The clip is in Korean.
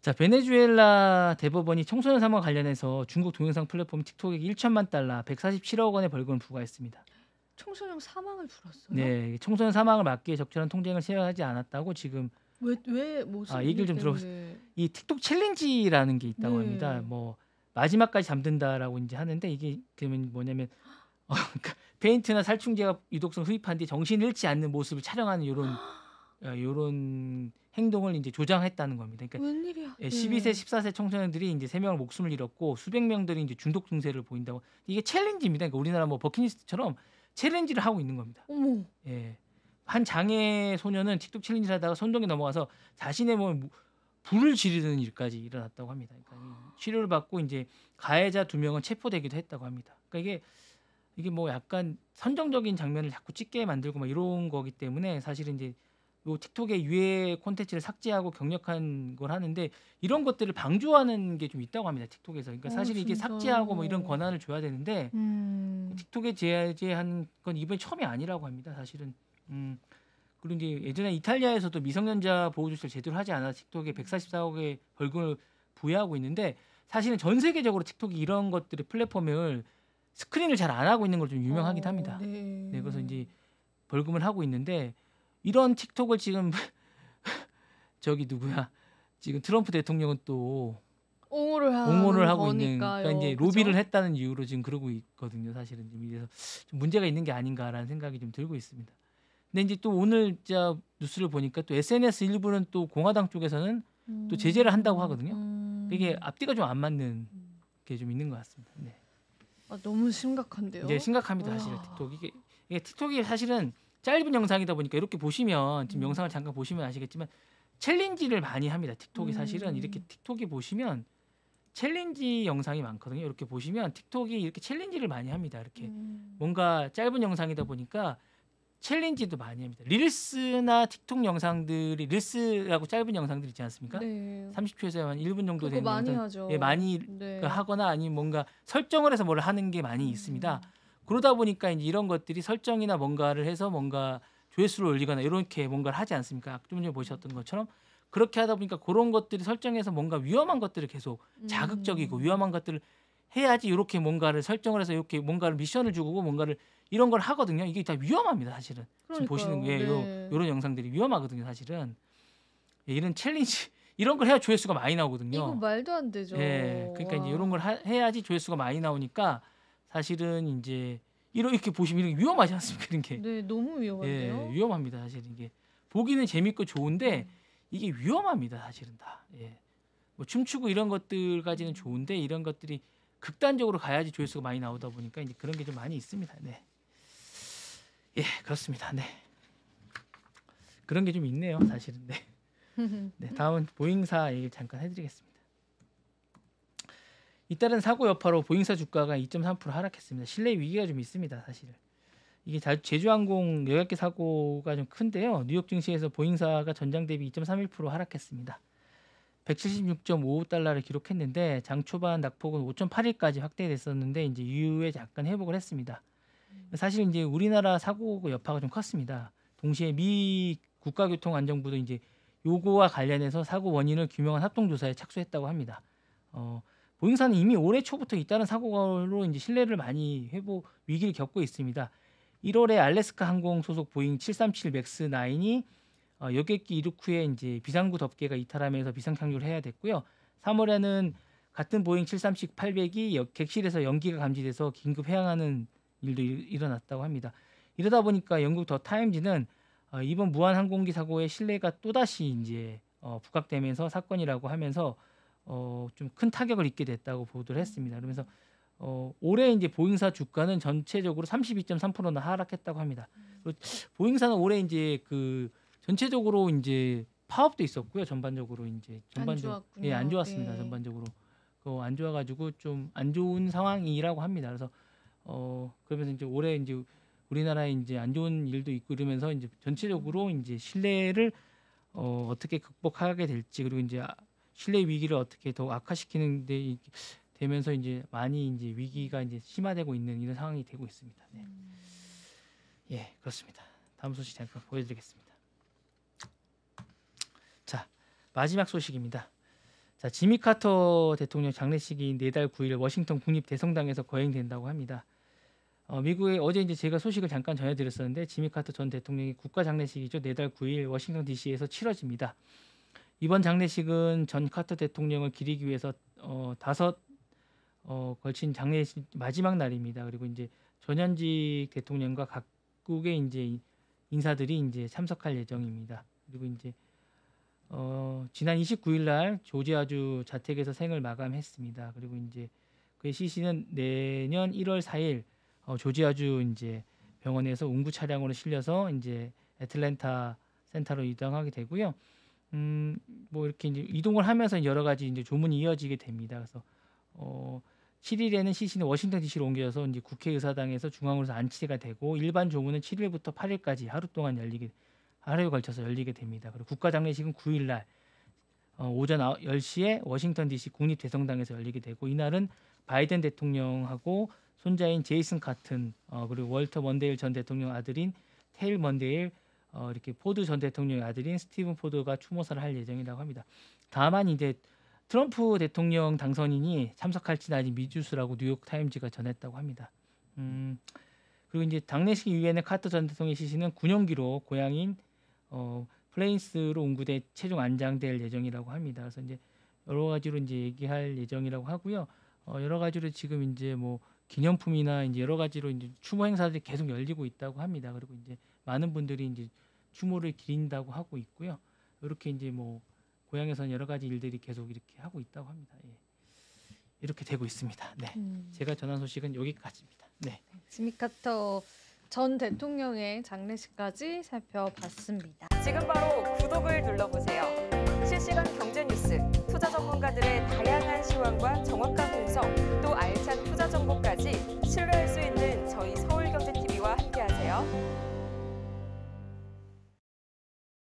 자, 베네수엘라 대법원이 청소년 사망 관련해서 중국 동영상 플랫폼 틱톡에게 1천만 달러, 147억 원의 벌금을 부과했습니다. 청소년 사망을 불었어요? 네, 청소년 사망을 막기에 적절한 통제를 시행하지 않았다고 지금 왜 무슨 일 얘기를 좀 들어봤어요. 때문에? 이 틱톡 챌린지라는 게 있다고 합니다. 네. 뭐 마지막까지 잠든다라고 이제 하는데 이게 그러면 뭐냐면 그러니까 페인트나 살충제가 유독성 흡입한 뒤 정신을 잃지 않는 모습을 촬영하는 요런 행동을 이제 조장했다는 겁니다. 그러니까 웬일이야? 12세, 14세 청소년들이 이제 3명을 목숨을 잃었고 수백 명들이 이제 중독 증세를 보인다고. 이게 챌린지입니다. 그러니까 우리나라 뭐 버킷리스트처럼 챌린지를 하고 있는 겁니다. 어머. 예. 한 장애 소년은 틱톡 챌린지를 하다가 선동에 넘어가서 자신의 몸에 불을 지르는 일까지 일어났다고 합니다. 그러니까 치료를 받고 이제 가해자 2명은 체포되기도 했다고 합니다. 그러니까 이게 뭐 약간 선정적인 장면을 자꾸 찍게 만들고 막 이런 거기 때문에 사실은 이제 요 틱톡의 유해 콘텐츠를 삭제하고 경력한 걸 하는데 이런 것들을 방조하는 게 좀 있다고 합니다. 틱톡에서. 그러니까 사실 이게 진짜요? 삭제하고 뭐 이런 권한을 줘야 되는데 음. 틱톡에 제재한 건 이번이 처음이 아니라고 합니다. 사실은. 그리고 이제 예전에 이탈리아에서도 미성년자 보호 조치를 제대로 하지 않아 틱톡에 144억의 벌금을 부여하고 있는데 사실은 전 세계적으로 틱톡이 이런 것들의 플랫폼을 스크린을 잘 안 하고 있는 걸 좀 유명하긴 합니다. 네. 네, 그래서 이제 벌금을 하고 있는데 이런 틱톡을 지금 저기 누구야? 지금 트럼프 대통령은 또 옹호를 하고 있는, 거니까요. 그러니까 이제 그죠? 로비를 했다는 이유로 지금 그러고 있거든요. 사실은 좀 이래서 좀 문제가 있는 게 아닌가라는 생각이 좀 들고 있습니다. 근데 이제 또 오늘 뉴스를 보니까 또 SNS 일부는 또 공화당 쪽에서는 또 제재를 한다고 하거든요. 이게 앞뒤가 좀 안 맞는 게 좀 있는 것 같습니다. 네. 너무 심각한데요. 이제 심각합니다. 사실은 틱톡 이게 틱톡이 사실은 짧은 영상이다 보니까 이렇게 보시면 지금 영상을 잠깐 보시면 아시겠지만 챌린지를 많이 합니다. 틱톡이 사실은 이렇게 틱톡이 보시면 챌린지 영상이 많거든요. 이렇게 보시면 틱톡이 이렇게 챌린지를 많이 합니다. 이렇게 뭔가 짧은 영상이다 보니까 챌린지도 많이 합니다. 릴스나 틱톡 영상들이 릴스라고 짧은 영상들 있지 않습니까? 네. 30초에서 한 1분 정도 그거 되는 많이 영상, 하죠. 많이 네. 하거나 아니면 뭔가 설정을 해서 뭘 하는 게 많이 있습니다. 그러다 보니까 이제 이런 것들이 설정이나 뭔가를 해서 뭔가 조회수를 올리거나 이렇게 뭔가를 하지 않습니까? 좀 전에 보셨던 것처럼 그렇게 하다 보니까 그런 것들이 설정해서 뭔가 위험한 것들을 계속 자극적이고 위험한 것들을 해야지 이렇게 뭔가를 설정을 해서 이렇게 뭔가를 미션을 주고 뭔가를 이런 걸 하거든요. 이게 다 위험합니다, 사실은. 지금 보시는 그러니까요. 거예요. 네. 이런 영상들이 위험하거든요, 사실은. 예, 이런 챌린지 이런 걸 해야 조회수가 많이 나오거든요. 이거 말도 안 되죠. 예, 그러니까 이제 이런 걸 해야지 조회수가 많이 나오니까 사실은 이제 이렇게 보시면 이런 게 위험하지 않습니까? 이런 게. 네, 너무 위험한데요. 예, 위험합니다, 사실 이게. 보기는 재밌고 좋은데 이게 위험합니다, 사실은 다. 예. 뭐 춤추고 이런 것들까지는 좋은데 이런 것들이 극단적으로 가야지 조회수가 많이 나오다 보니까 이제 그런 게 좀 많이 있습니다. 네. 예, 그렇습니다. 네. 그런 게 좀 있네요, 사실은. 네. 네, 다음은 보잉사 얘기 잠깐 해드리겠습니다. 잇따른 사고 여파로 보잉사 주가가 2.3% 하락했습니다. 실내 위기가 좀 있습니다, 사실. 이게 제주항공 여객기 사고가 좀 큰데요. 뉴욕 증시에서 보잉사가 전장 대비 2.31% 하락했습니다. 176.55달러를 기록했는데 장 초반 낙폭은 5.8일까지 확대됐었는데 이제 이후에 약간 회복을 했습니다. 사실 이제 우리나라 사고 여파가 좀 컸습니다. 동시에 미 국가교통안전부도 이제 요거와 관련해서 사고 원인을 규명한 합동조사에 착수했다고 합니다. 보잉사는 이미 올해 초부터 잇따른 사고로 이제 신뢰를 많이 회복 위기를 겪고 있습니다. 1월에 알래스카 항공 소속 보잉 737 맥스 9이 여객기 이륙 후에 이제 비상구 덮개가 이탈하면서 비상 착륙을 해야 됐고요. 3월에는 같은 보잉 737 800이 객실에서 연기가 감지돼서 긴급 해양하는 일도 일어났다고 합니다. 이러다 보니까 영국 더 타임즈는 이번 무한 항공기 사고의 신뢰가 또다시 이제 부각되면서 사건이라고 하면서 좀 큰 타격을 입게 됐다고 보도를 했습니다. 그러면서 올해 이제 보잉사 주가는 전체적으로 32.3%나 하락했다고 합니다. 보잉사는 올해 이제 그 전체적으로 이제 파업도 있었고요. 전반적으로 예, 안 좋았습니다. 네. 전반적으로 안 좋아가지고 좀 안 좋은 상황이라고 합니다. 그래서 그러면서 이제 올해 이제 우리나라에 이제 안 좋은 일도 있고 이러면서 이제 전체적으로 이제 신뢰를 어떻게 극복하게 될지 그리고 이제 신뢰 위기를 어떻게 더 악화시키는 데 되면서 이제 많이 이제 위기가 이제 심화되고 있는 이런 상황이 되고 있습니다. 네. 예, 그렇습니다. 다음 소식 잠깐 보여드리겠습니다. 자, 마지막 소식입니다. 자, 지미 카터 대통령 장례식이 내달 9일 워싱턴 국립대성당에서 거행된다고 합니다. 미국의 어제 이제 제가 소식을 잠깐 전해드렸었는데 지미 카터 전 대통령의 국가 장례식이죠. 내달 9일 워싱턴 DC에서 치러집니다. 이번 장례식은 전 카터 대통령을 기리기 위해서 다섯 걸친 장례식 마지막 날입니다. 그리고 이제 전현직 대통령과 각국의 이제 인사들이 이제 참석할 예정입니다. 그리고 이제 지난 29일 날 조지아주 자택에서 생을 마감했습니다. 그리고 이제 그의 시신은 내년 1월 4일 조지아주 이제 병원에서 운구 차량으로 실려서 이제 애틀랜타 센터로 이동하게 되고요. 뭐 이렇게 이제 이동을 하면서 여러 가지 이제 조문이 이어지게 됩니다. 그래서 7일에는 시신이 워싱턴 DC로 옮겨져서 이제 국회의사당에서 중앙으로 안치가 되고 일반 조문은 7일부터 8일까지 하루에 걸쳐서 열리게 됩니다. 그리고 국가 장례식은 9일 날 오전 10시에 워싱턴 DC 국립대성당에서 열리게 되고 이날은 바이든 대통령하고 손자인 제이슨 카튼 그리고 월터 먼데일 전 대통령 아들인 테일 먼데일 이렇게 포드 전 대통령의 아들인 스티븐 포드가 추모사를 할 예정이라고 합니다. 다만 이제 트럼프 대통령 당선인이 참석할지는 아직 미지수라고 뉴욕 타임즈가 전했다고 합니다. 그리고 이제 장례식 이후에는 카터 전 대통령의 시신은 군용기로 고향인 플레인스로 운구돼 최종 안장될 예정이라고 합니다. 그래서 이제 여러 가지로 이제 얘기할 예정이라고 하고요. 여러 가지로 지금 이제 뭐 기념품이나 이제 여러 가지로 이제 추모 행사들이 계속 열리고 있다고 합니다. 그리고 이제 많은 분들이 이제 추모를 기린다고 하고 있고요. 이렇게 이제 뭐 고향에서는 여러 가지 일들이 계속 이렇게 하고 있다고 합니다. 예. 이렇게 되고 있습니다. 네, 제가 전한 소식은 여기까지입니다. 네, 지미 카터 전 대통령의 장례식까지 살펴봤습니다. 지금 바로 구독을 눌러보세요. 실시간 경제 뉴스, 투자 전문가들의 다양한 시황과 정확한